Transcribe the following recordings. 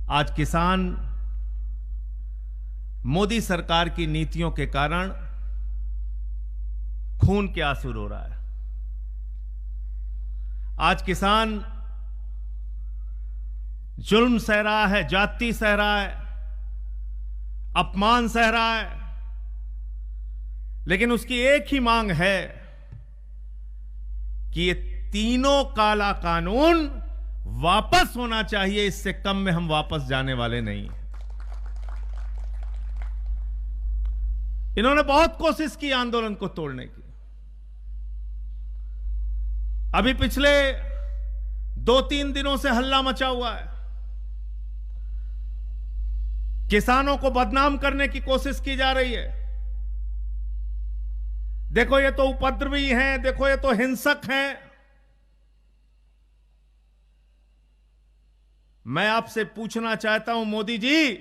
आज किसान मोदी सरकार की नीतियों के कारण खून के आंसू रो रहा है। आज किसान जुल्म सह रहा है, जाति सह रहा है, अपमान सह रहा है, लेकिन उसकी एक ही मांग है कि ये तीनों काला कानून वापस होना चाहिए। इससे कम में हम वापस जाने वाले नहीं। इन्होंने बहुत कोशिश की आंदोलन को तोड़ने की। अभी पिछले 2-3 दिनों से हल्ला मचा हुआ है। किसानों को बदनाम करने की कोशिश की जा रही है। देखो ये तो उपद्रवी हैं, देखो ये तो हिंसक हैं। मैं आपसे पूछना चाहता हूं मोदी जी,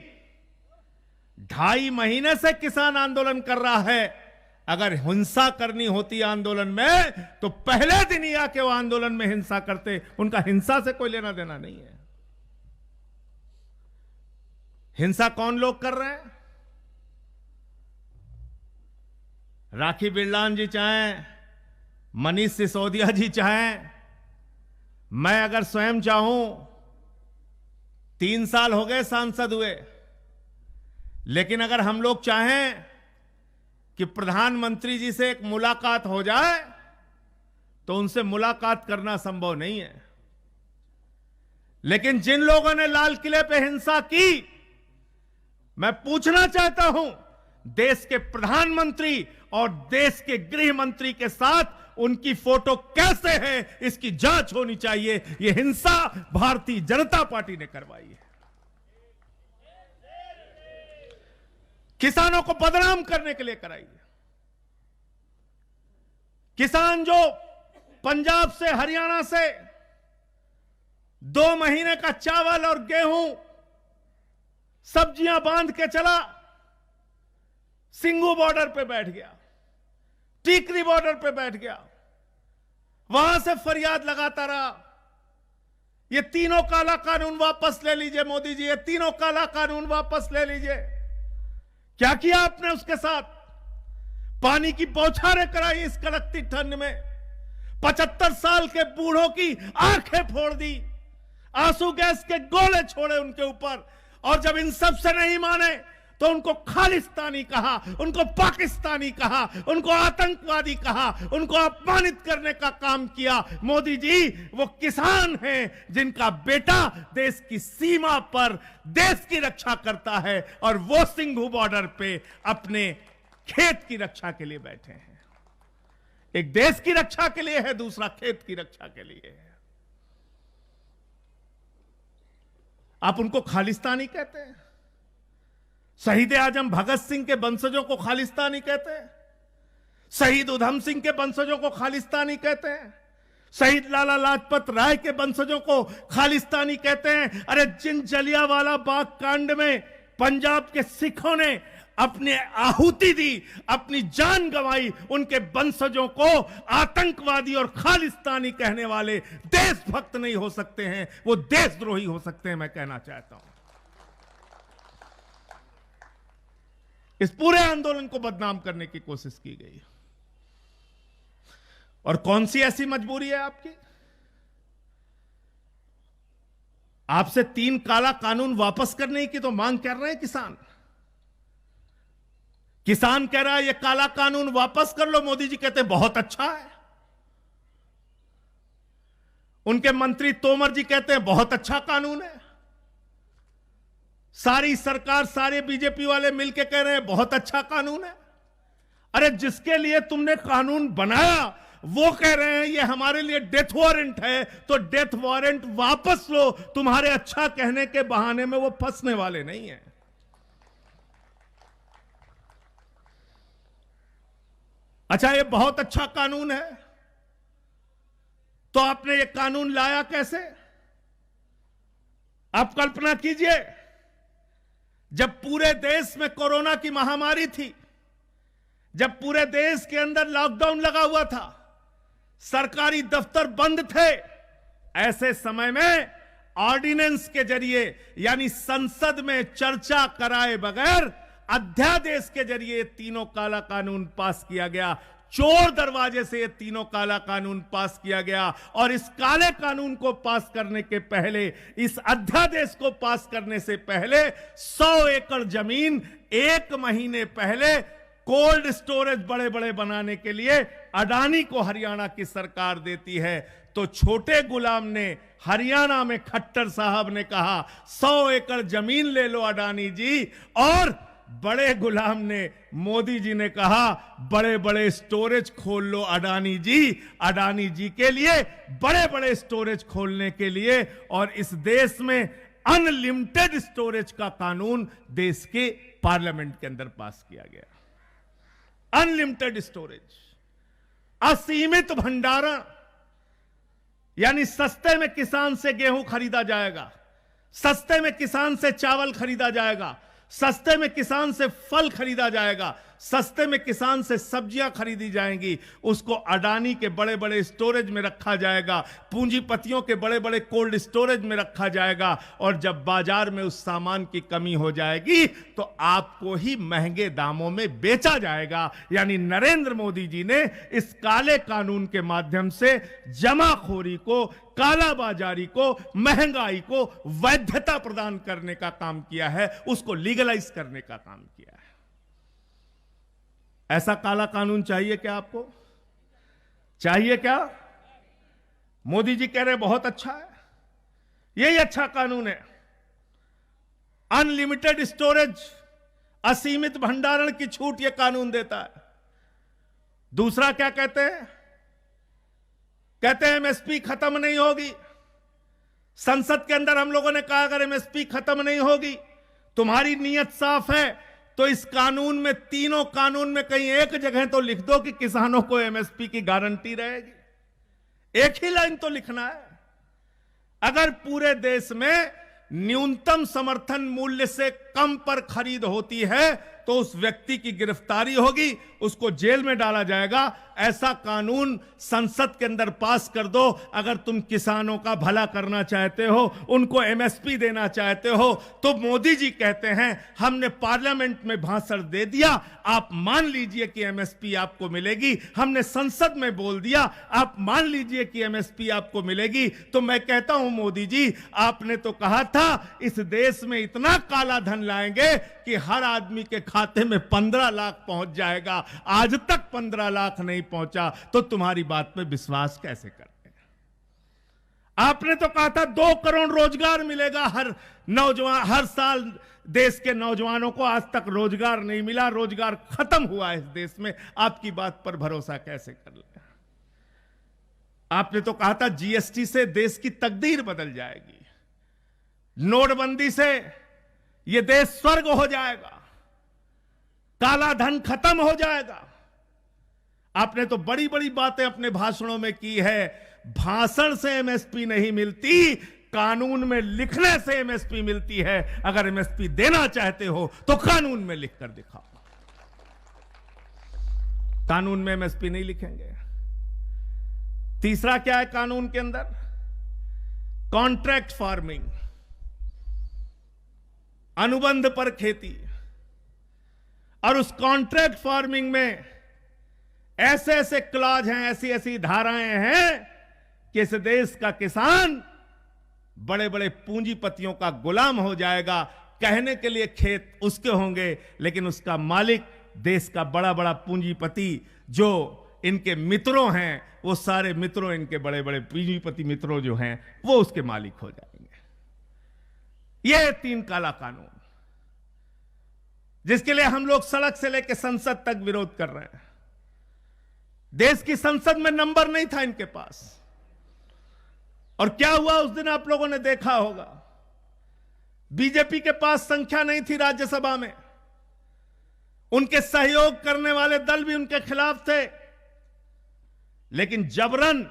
2.5 महीने से किसान आंदोलन कर रहा है। अगर हिंसा करनी होती आंदोलन में तो पहले दिन ही आके वो आंदोलन में हिंसा करते। उनका हिंसा से कोई लेना देना नहीं है। हिंसा कौन लोग कर रहे हैं? राखी बिरलान जी चाहें, मनीष सिसोदिया जी चाहें, मैं अगर स्वयं चाहूं, 3 साल हो गए सांसद हुए, लेकिन अगर हम लोग चाहें कि प्रधानमंत्री जी से एक मुलाकात हो जाए तो उनसे मुलाकात करना संभव नहीं है। लेकिन जिन लोगों ने लाल किले पे हिंसा की, मैं पूछना चाहता हूं, देश के प्रधानमंत्री और देश के गृह मंत्री के साथ उनकी फोटो कैसे है, इसकी जांच होनी चाहिए। यह हिंसा भारतीय जनता पार्टी ने करवाई है। किसानों को बदनाम करने के लिए कराई है। किसान जो पंजाब से, हरियाणा से 2 महीने का चावल और गेहूं, सब्जियां बांध के चला, सिंघू बॉर्डर पे बैठ गया, टीकरी बॉर्डर पे बैठ गया, वहां से फरियाद लगाता रहा, ये तीनों काला कानून वापस ले लीजिए मोदी जी, ये तीनों काला कानून वापस ले लीजिए। क्या किया आपने उसके साथ? पानी की बौछारें कराई इस कड़कती ठंड में। 75 साल के बूढ़ों की आंखें फोड़ दी, आंसू गैस के गोले छोड़े उनके ऊपर। और जब इन सब से नहीं माने तो उनको खालिस्तानी कहा, उनको पाकिस्तानी कहा, उनको आतंकवादी कहा, उनको अपमानित करने का काम किया। मोदी जी वो किसान हैं जिनका बेटा देश की सीमा पर देश की रक्षा करता है और वो सिंघू बॉर्डर पे अपने खेत की रक्षा के लिए बैठे हैं। एक देश की रक्षा के लिए है, दूसरा खेत की रक्षा के लिए है। आप उनको खालिस्तानी कहते हैं। शहीद आजम भगत सिंह के वंशजों को खालिस्तानी कहते हैं। शहीद उधम सिंह के वंशजों को खालिस्तानी कहते हैं। शहीद लाला लाजपत राय के वंशजों को खालिस्तानी कहते हैं। अरे जिन जलियांवाला बाग कांड में पंजाब के सिखों ने अपने आहुति दी, अपनी जान गंवाई, उनके वंशजों को आतंकवादी और खालिस्तानी कहने वाले देशभक्त नहीं हो सकते हैं, वो देशद्रोही हो सकते हैं। मैं कहना चाहता हूं, इस पूरे आंदोलन को बदनाम करने की कोशिश की गई। और कौन सी ऐसी मजबूरी है आपकी? आपसे 3 काला कानून वापस करने की तो मांग कर रहे हैं किसान। किसान कह रहा है ये काला कानून वापस कर लो। मोदी जी कहते हैं बहुत अच्छा है। उनके मंत्री तोमर जी कहते हैं बहुत अच्छा कानून है। सारी सरकार, सारे बीजेपी वाले मिलकर कह रहे हैं बहुत अच्छा कानून है। अरे जिसके लिए तुमने कानून बनाया वो कह रहे हैं ये हमारे लिए डेथ वारंट है, तो डेथ वारंट वापस लो। तुम्हारे अच्छा कहने के बहाने में वो फंसने वाले नहीं है। अच्छा ये बहुत अच्छा कानून है, तो आपने ये कानून लाया कैसे? आप कल्पना कीजिए, जब पूरे देश में कोरोना की महामारी थी, जब पूरे देश के अंदर लॉकडाउन लगा हुआ था, सरकारी दफ्तर बंद थे, ऐसे समय में ऑर्डिनेंस के जरिए यानी संसद में चर्चा कराए बगैर अध्यादेश के जरिए तीनों काला कानून पास किया गया। चोर दरवाजे से ये तीनों काला कानून पास किया गया। और इस काले कानून को पास करने के पहले, इस अध्यादेश को पास करने से पहले 100 एकड़ जमीन 1 महीने पहले कोल्ड स्टोरेज बड़े बड़े बनाने के लिए अडानी को हरियाणा की सरकार देती है। तो छोटे गुलाम ने हरियाणा में खट्टर साहब ने कहा 100 एकड़ जमीन ले लो अडानी जी, और बड़े गुलाम ने, मोदी जी ने कहा बड़े बड़े स्टोरेज खोल लो अडानी जी। अडानी जी के लिए बड़े बड़े स्टोरेज खोलने के लिए, और इस देश में अनलिमिटेड स्टोरेज का कानून देश के पार्लियामेंट के अंदर पास किया गया। अनलिमिटेड स्टोरेज, असीमित भंडारण, यानी सस्ते में किसान से गेहूं खरीदा जाएगा, सस्ते में किसान से चावल खरीदा जाएगा, सस्ते में किसान से फल खरीदा जाएगा, सस्ते में किसान से सब्जियां खरीदी जाएंगी। उसको अडानी के बड़े बड़े स्टोरेज में रखा जाएगा, पूंजीपतियों के बड़े बड़े कोल्ड स्टोरेज में रखा जाएगा, और जब बाजार में उस सामान की कमी हो जाएगी तो आपको ही महंगे दामों में बेचा जाएगा। यानी नरेंद्र मोदी जी ने इस काले कानून के माध्यम से जमाखोरी को, कालाबाजारी को, महंगाई को वैधता प्रदान करने का काम किया है, उसको लीगलाइज करने का काम किया है। ऐसा काला कानून चाहिए क्या आपको? चाहिए क्या? मोदी जी कह रहे बहुत अच्छा है, यही अच्छा कानून है। अनलिमिटेड स्टोरेज, असीमित भंडारण की छूट यह कानून देता है। दूसरा क्या कहते हैं? कहते हैं एमएसपी खत्म नहीं होगी। संसद के अंदर हम लोगों ने कहा अगर एमएसपी खत्म नहीं होगी, तुम्हारी नीयत साफ है तो इस कानून में, तीनों कानून में कहीं एक जगह तो लिख दो कि किसानों को एमएसपी की गारंटी रहेगी। एक ही लाइन तो लिखना है। अगर पूरे देश में न्यूनतम समर्थन मूल्य से कम पर खरीद होती है तो उस व्यक्ति की गिरफ्तारी होगी, उसको जेल में डाला जाएगा। ऐसा कानून संसद के अंदर पास कर दो। अगर तुम किसानों का भला करना चाहते हो, उनको एमएसपी देना चाहते हो, तो मोदी जी कहते हैं हमने पार्लियामेंट में भाषण दे दिया, आप मान लीजिए कि एमएसपी आपको मिलेगी। हमने संसद में बोल दिया, आप मान लीजिए कि एमएसपी आपको मिलेगी। तो मैं कहता हूं मोदी जी, आपने तो कहा था इस देश में इतना काला धन लाएंगे कि हर आदमी के खाते में 15 लाख पहुंच जाएगा। आज तक 15 लाख नहीं पहुंचा, तो तुम्हारी बात पे विश्वास कैसे करते हैं? आपने तो कहा था 2 करोड़ रोजगार मिलेगा हर नौजवान, हर साल देश के नौजवानों को। आज तक रोजगार नहीं मिला, रोजगार खत्म हुआ है इस देश में। आपकी बात पर भरोसा कैसे कर ले? आपने तो कहा था जीएसटी से देश की तकदीर बदल जाएगी, नोटबंदी से यह देश स्वर्ग हो जाएगा, काला धन खत्म हो जाएगा। आपने तो बड़ी बड़ी बातें अपने भाषणों में की है। भाषण से एमएसपी नहीं मिलती, कानून में लिखने से एमएसपी मिलती है। अगर एमएसपी देना चाहते हो तो कानून में लिखकर दिखाओ। कानून में एमएसपी नहीं लिखेंगे। तीसरा क्या है कानून के अंदर? कॉन्ट्रैक्ट फार्मिंग, अनुबंध पर खेती। और उस कॉन्ट्रैक्ट फार्मिंग में ऐसे ऐसे क्लॉज हैं, ऐसी ऐसी धाराएं हैं कि इस देश का किसान बड़े बड़े पूंजीपतियों का गुलाम हो जाएगा। कहने के लिए खेत उसके होंगे, लेकिन उसका मालिक देश का बड़ा बड़ा पूंजीपति, जो इनके मित्रों हैं, वो सारे मित्रों, इनके बड़े बड़े पूंजीपति मित्रों जो हैं, वो उसके मालिक हो जाएंगे। ये 3 काला कानून, जिसके लिए हम लोग सड़क से लेकर संसद तक विरोध कर रहे हैं। देश की संसद में नंबर नहीं था इनके पास, और क्या हुआ उस दिन आप लोगों ने देखा होगा। बीजेपी के पास संख्या नहीं थी राज्यसभा में, उनके सहयोग करने वाले दल भी उनके खिलाफ थे, लेकिन जबरन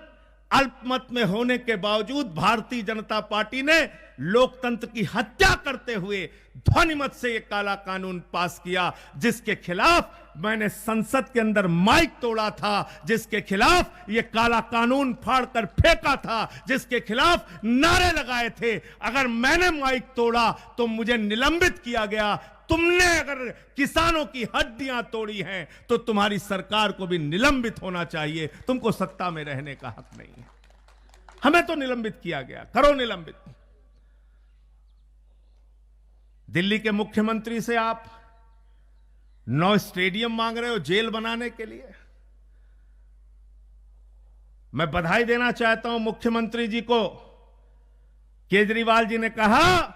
अल्पमत में होने के बावजूद भारतीय जनता पार्टी ने लोकतंत्र की हत्या करते हुए ध्वनिमत से यह काला कानून पास किया, जिसके खिलाफ मैंने संसद के अंदर माइक तोड़ा था, जिसके खिलाफ यह काला कानून फाड़कर फेंका था, जिसके खिलाफ नारे लगाए थे। अगर मैंने माइक तोड़ा तो मुझे निलंबित किया गया। तुमने अगर किसानों की हड्डियां तोड़ी हैं तो तुम्हारी सरकार को भी निलंबित होना चाहिए। तुमको सत्ता में रहने का हक नहीं है। हमें तो निलंबित किया गया, करो निलंबित। दिल्ली के मुख्यमंत्री से आप 9 स्टेडियम मांग रहे हो जेल बनाने के लिए। मैं बधाई देना चाहता हूं मुख्यमंत्री जी को। केजरीवाल जी ने कहा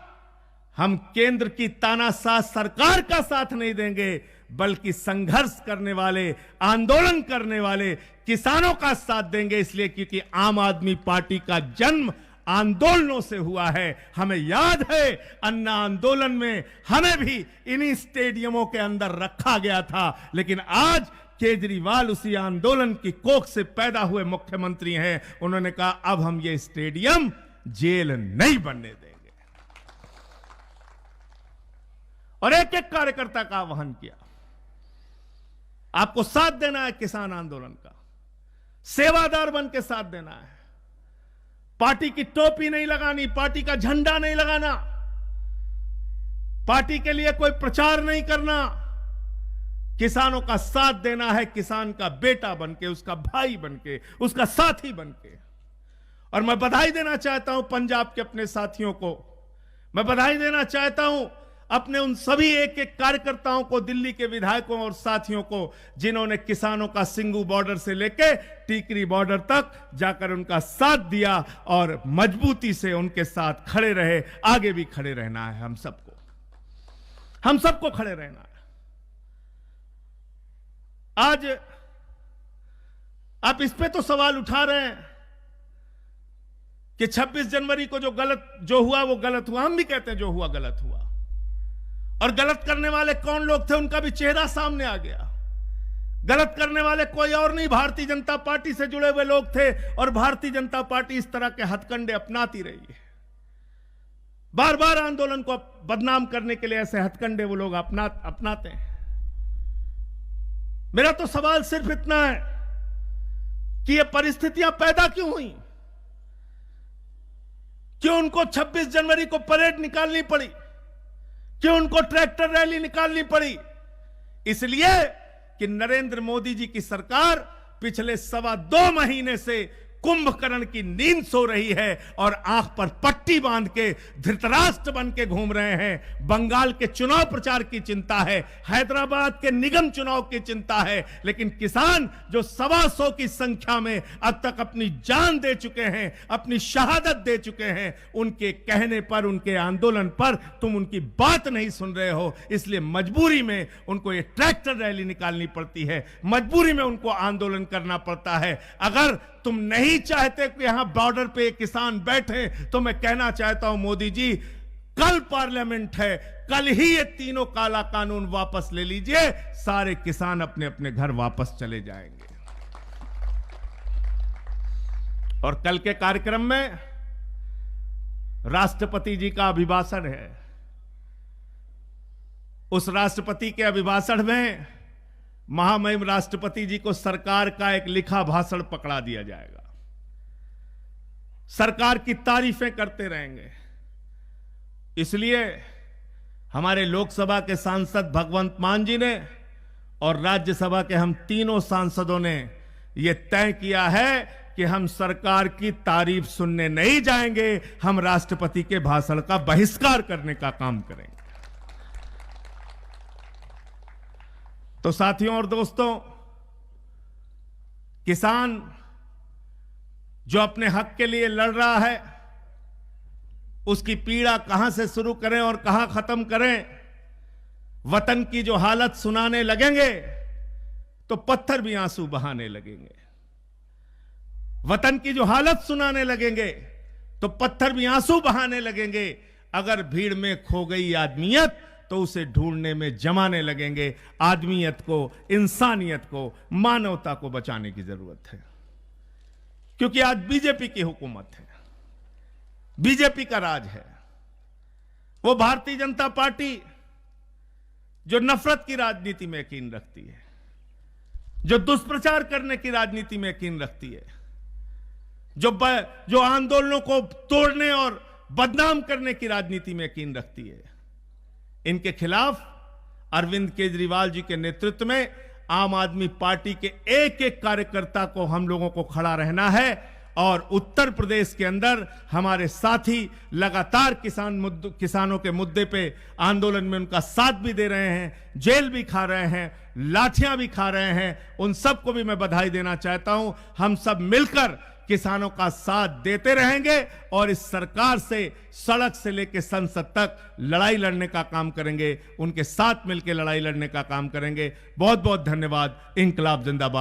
हम केंद्र की तानाशाह सरकार का साथ नहीं देंगे, बल्कि संघर्ष करने वाले, आंदोलन करने वाले किसानों का साथ देंगे। इसलिए क्योंकि आम आदमी पार्टी का जन्म आंदोलनों से हुआ है। हमें याद है अन्ना आंदोलन में हमें भी इन्हीं स्टेडियमों के अंदर रखा गया था, लेकिन आज केजरीवाल उसी आंदोलन की कोख से पैदा हुए मुख्यमंत्री हैं। उन्होंने कहा अब हम ये स्टेडियम जेल नहीं बनने देंगे, और एक एक कार्यकर्ता का आह्वान किया। आपको साथ देना है किसान आंदोलन का, सेवादार बन के साथ देना है। पार्टी की टोपी नहीं लगानी, पार्टी का झंडा नहीं लगाना, पार्टी के लिए कोई प्रचार नहीं करना। किसानों का साथ देना है, किसान का बेटा बनके, उसका भाई बनके, उसका साथी बनके। और मैं बधाई देना चाहता हूं पंजाब के अपने साथियों को। मैं बधाई देना चाहता हूं अपने उन सभी एक एक कार्यकर्ताओं को, दिल्ली के विधायकों और साथियों को, जिन्होंने किसानों का सिंगू बॉर्डर से लेकर टीकरी बॉर्डर तक जाकर उनका साथ दिया और मजबूती से उनके साथ खड़े रहे। आगे भी खड़े रहना है हम सबको खड़े रहना है। आज आप इस पे तो सवाल उठा रहे हैं कि 26 जनवरी को जो हुआ वो गलत हुआ। हम भी कहते हैं जो हुआ गलत हुआ, और गलत करने वाले कौन लोग थे उनका भी चेहरा सामने आ गया। गलत करने वाले कोई और नहीं, भारतीय जनता पार्टी से जुड़े हुए लोग थे, और भारतीय जनता पार्टी इस तरह के हथकंडे अपनाती रही है। बार बार आंदोलन को बदनाम करने के लिए ऐसे हथकंडे वो लोग अपनाते हैं। मेरा तो सवाल सिर्फ इतना है कि ये परिस्थितियां पैदा क्यों हुई, क्यों उनको 26 जनवरी को परेड निकालनी पड़ी, क्यों उनको ट्रैक्टर रैली निकालनी पड़ी? इसलिए कि नरेंद्र मोदी जी की सरकार पिछले 2.25 महीने से कुंभकर्ण की नींद सो रही है और आंख पर पट्टी बांध के धृतराष्ट्र बन के घूम रहे हैं। बंगाल के चुनाव प्रचार की चिंता है, हैदराबाद के निगम चुनाव की चिंता है, लेकिन किसान जो 125 की संख्या में अब तक अपनी जान दे चुके हैं, अपनी शहादत दे चुके हैं, उनके कहने पर, उनके आंदोलन पर तुम उनकी बात नहीं सुन रहे हो। इसलिए मजबूरी में उनको ये ट्रैक्टर रैली निकालनी पड़ती है, मजबूरी में उनको आंदोलन करना पड़ता है। अगर तुम नहीं चाहते कि यहां बॉर्डर पे किसान बैठे तो मैं कहना चाहता हूं मोदी जी, कल पार्लियामेंट है, कल ही ये तीनों काला कानून वापस ले लीजिए, सारे किसान अपने अपने घर वापस चले जाएंगे। और कल के कार्यक्रम में राष्ट्रपति जी का अभिभाषण है। उस राष्ट्रपति के अभिभाषण में महामहिम राष्ट्रपति जी को सरकार का एक लिखा भाषण पकड़ा दिया जाएगा। सरकार की तारीफें करते रहेंगे। इसलिए हमारे लोकसभा के सांसद भगवंत मान जी ने और राज्यसभा के हम तीनों सांसदों ने यह तय किया है कि हम सरकार की तारीफ सुनने नहीं जाएंगे, हम राष्ट्रपति के भाषण का बहिष्कार करने का काम करेंगे। तो साथियों और दोस्तों, किसान जो अपने हक के लिए लड़ रहा है, उसकी पीड़ा कहां से शुरू करें और कहां खत्म करें? वतन की जो हालत सुनाने लगेंगे तो पत्थर भी आंसू बहाने लगेंगे। वतन की जो हालत सुनाने लगेंगे तो पत्थर भी आंसू बहाने लगेंगे। अगर भीड़ में खो गई आदमियत तो उसे ढूंढने में जमाने लगेंगे। आदमियत को, इंसानियत को, मानवता को बचाने की जरूरत है। क्योंकि आज बीजेपी की हुकूमत है, बीजेपी का राज है। वो भारतीय जनता पार्टी जो नफरत की राजनीति में यकीन रखती है, जो दुष्प्रचार करने की राजनीति में यकीन रखती है, जो आंदोलनों को तोड़ने और बदनाम करने की राजनीति में यकीन रखती है, इनके खिलाफ अरविंद केजरीवाल जी के नेतृत्व में आम आदमी पार्टी के एक एक कार्यकर्ता को हम लोगों को खड़ा रहना है। और उत्तर प्रदेश के अंदर हमारे साथी लगातार किसानों के मुद्दे पे आंदोलन में उनका साथ भी दे रहे हैं, जेल भी खा रहे हैं, लाठियां भी खा रहे हैं। उन सबको भी मैं बधाई देना चाहता हूं। हम सब मिलकर किसानों का साथ देते रहेंगे और इस सरकार से सड़क से लेकर संसद तक लड़ाई लड़ने का काम करेंगे, उनके साथ मिलकर लड़ाई लड़ने का काम करेंगे। बहुत बहुत धन्यवाद। इंकलाब जिंदाबाद।